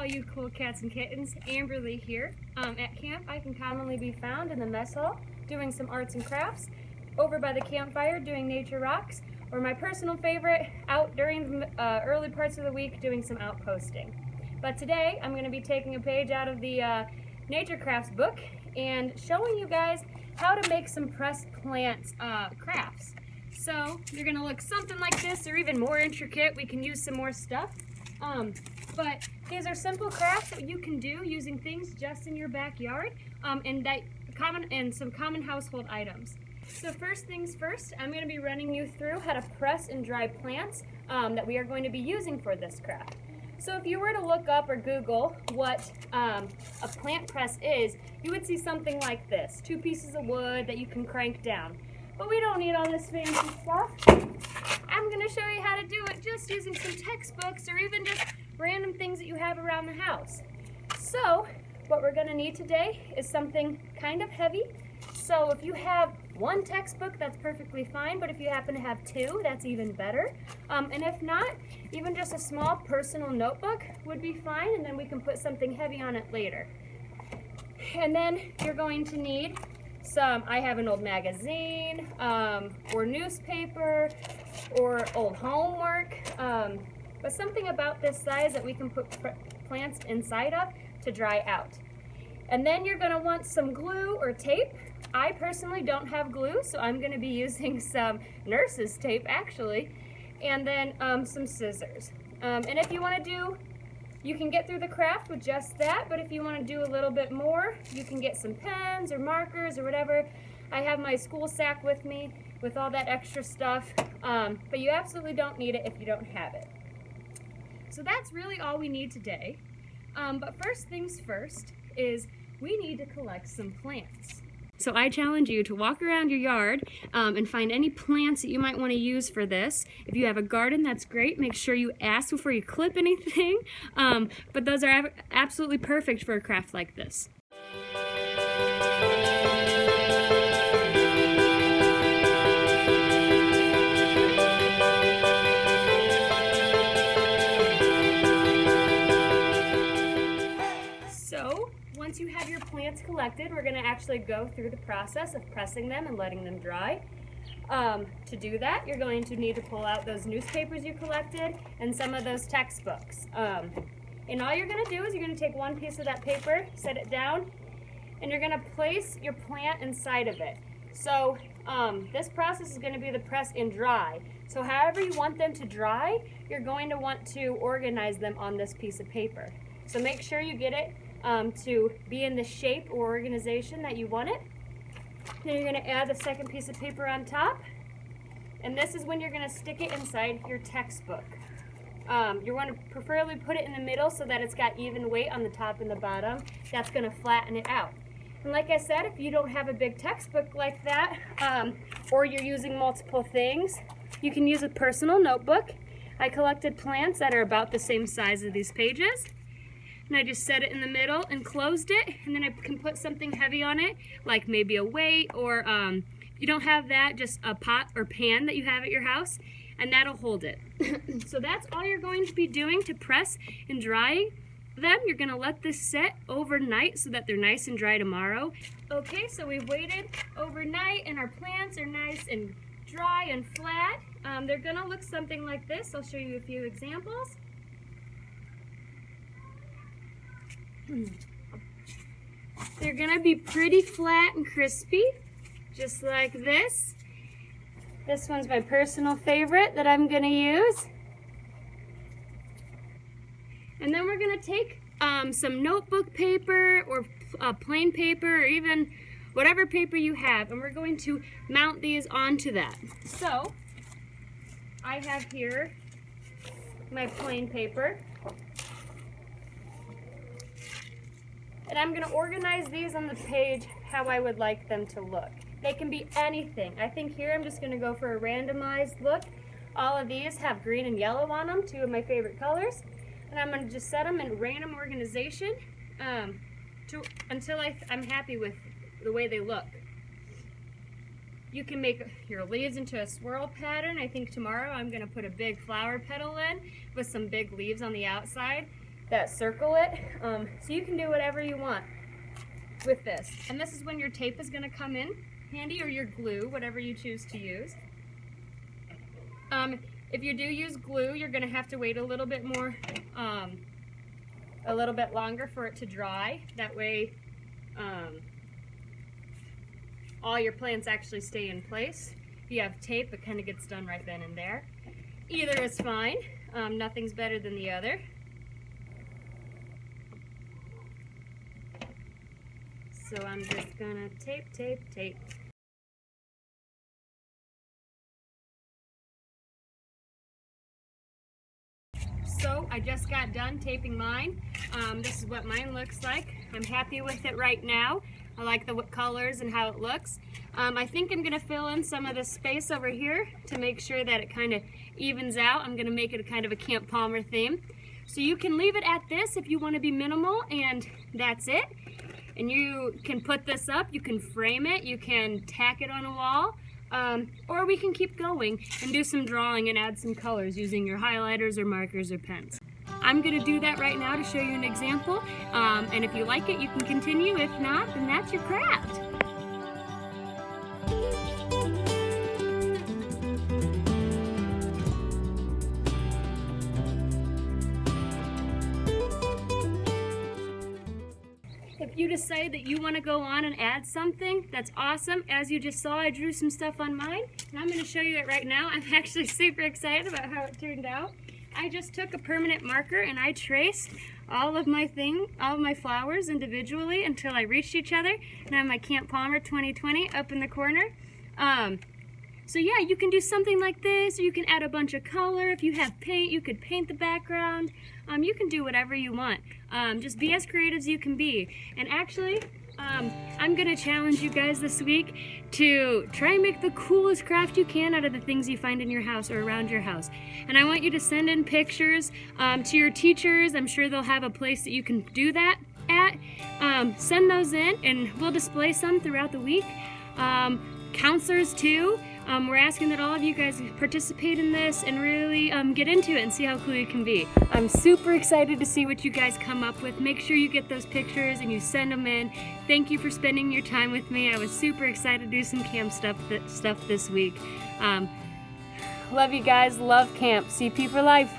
all you cool cats and kittens. Amberly here. At camp, I can commonly be found in the mess hall doing some arts and crafts, over by the campfire doing nature rocks, or my personal favorite, out during the early parts of the week doing some outposting. But today, I'm going to be taking a page out of the Nature Crafts book and showing you guys how to make some pressed plants crafts. So they're going to look something like this, or even more intricate. We can use some more stuff. But these are simple crafts that you can do using things just in your backyard and some common household items. So first things first, I'm going to be running you through how to press and dry plants that we are going to be using for this craft. So if you were to look up or Google what a plant press is, you would see something like this. 2 pieces of wood that you can crank down. But we don't need all this fancy stuff. I'm going to show you how to do it just using some textbooks or even just random things that you have around the house. So what we're going to need today is something kind of heavy. So if you have 1 textbook, that's perfectly fine, but if you happen to have 2, that's even better. And if not, even just a small personal notebook would be fine, and then we can put something heavy on it later. And then you're going to need I have an old magazine, or newspaper, or old homework, but something about this size that we can put plants inside of to dry out. And then you're going to want some glue or tape. I personally don't have glue, so I'm going to be using some nurse's tape actually, and then some scissors. And if you want to do, you can get through the craft with just that, but if you want to do a little bit more, you can get some pens or markers or whatever. I have my school sack with me with all that extra stuff, but you absolutely don't need it if you don't have it. So that's really all we need today. But first things first is we need to collect some plants. So I challenge you to walk around your yard and find any plants that you might want to use for this. If you have a garden, that's great. Make sure you ask before you clip anything. But those are absolutely perfect for a craft like this. Once you have your plants collected, we're going to actually go through the process of pressing them and letting them dry. To do that, you're going to need to pull out those newspapers you collected and some of those textbooks. And all you're going to do is you're going to take 1 piece of that paper, set it down, and you're going to place your plant inside of it. So this process is going to be the press and dry. So however you want them to dry, you're going to want to organize them on this piece of paper. So make sure you get it to be in the shape or organization that you want it. Then you're going to add the second piece of paper on top, and this is when you're going to stick it inside your textbook. You want to preferably put it in the middle so that it's got even weight on the top and the bottom. That's going to flatten it out. And like I said, if you don't have a big textbook like that, or you're using multiple things, you can use a personal notebook. I collected plants that are about the same size as these pages. And I just set it in the middle and closed it, and then I can put something heavy on it, like maybe a weight, or if you don't have that, just a pot or pan that you have at your house, and that'll hold it. So that's all you're going to be doing to press and dry them. You're going to let this set overnight so that they're nice and dry tomorrow. Okay, so we've waited overnight, and our plants are nice and dry and flat. They're going to look something like this. I'll show you a few examples. They're going to be pretty flat and crispy, just like this. This one's my personal favorite that I'm going to use. And then we're going to take some notebook paper or plain paper or even whatever paper you have, and we're going to mount these onto that. So I have here my plain paper. And I'm going to organize these on the page how I would like them to look. They can be anything. I think here I'm just going to go for a randomized look. All of these have green and yellow on them, 2 of my favorite colors. And I'm going to just set them in random organization until I'm happy with the way they look. You can make your leaves into a swirl pattern. I think tomorrow I'm going to put a big flower petal in with some big leaves on the outside. that circle it. So you can do whatever you want with this. And this is when your tape is going to come in handy, or your glue, whatever you choose to use. If you do use glue, you're going to have to wait a little bit more, a little bit longer for it to dry. That way all your plants actually stay in place. If you have tape, it kind of gets done right then and there. Either is fine. Nothing's better than the other. So I'm just gonna tape, tape, tape. So I just got done taping mine. This is what mine looks like. I'm happy with it right now. I like the colors and how it looks. I think I'm gonna fill in some of the space over here to make sure that it kind of evens out. I'm gonna make it a kind of a Camp Palmer theme. So you can leave it at this if you want to be minimal, and that's it. And you can put this up, you can frame it, you can tack it on a wall, or we can keep going and do some drawing and add some colors using your highlighters or markers or pens. I'm going to do that right now to show you an example, and if you like it, you can continue. If not, then that's your craft. If you decide that you want to go on and add something, that's awesome. As you just saw, I drew some stuff on mine, and I'm going to show you it right now. I'm actually super excited about how it turned out. I just took a permanent marker and I traced all of my flowers individually until I reached each other, and I have my Camp Palmer 2020 up in the corner. So yeah, you can do something like this, or you can add a bunch of color. If you have paint, you could paint the background. You can do whatever you want. Just be as creative as you can be. And actually, I'm gonna challenge you guys this week to try and make the coolest craft you can out of the things you find in your house or around your house. And I want you to send in pictures to your teachers. I'm sure they'll have a place that you can do that at. Send those in, and we'll display some throughout the week. Counselors too. We're asking that all of you guys participate in this and really get into it and see how cool you can be. I'm super excited to see what you guys come up with. Make sure you get those pictures and you send them in. Thank you for spending your time with me. I was super excited to do some camp stuff this week. Love you guys. Love camp. CP for life.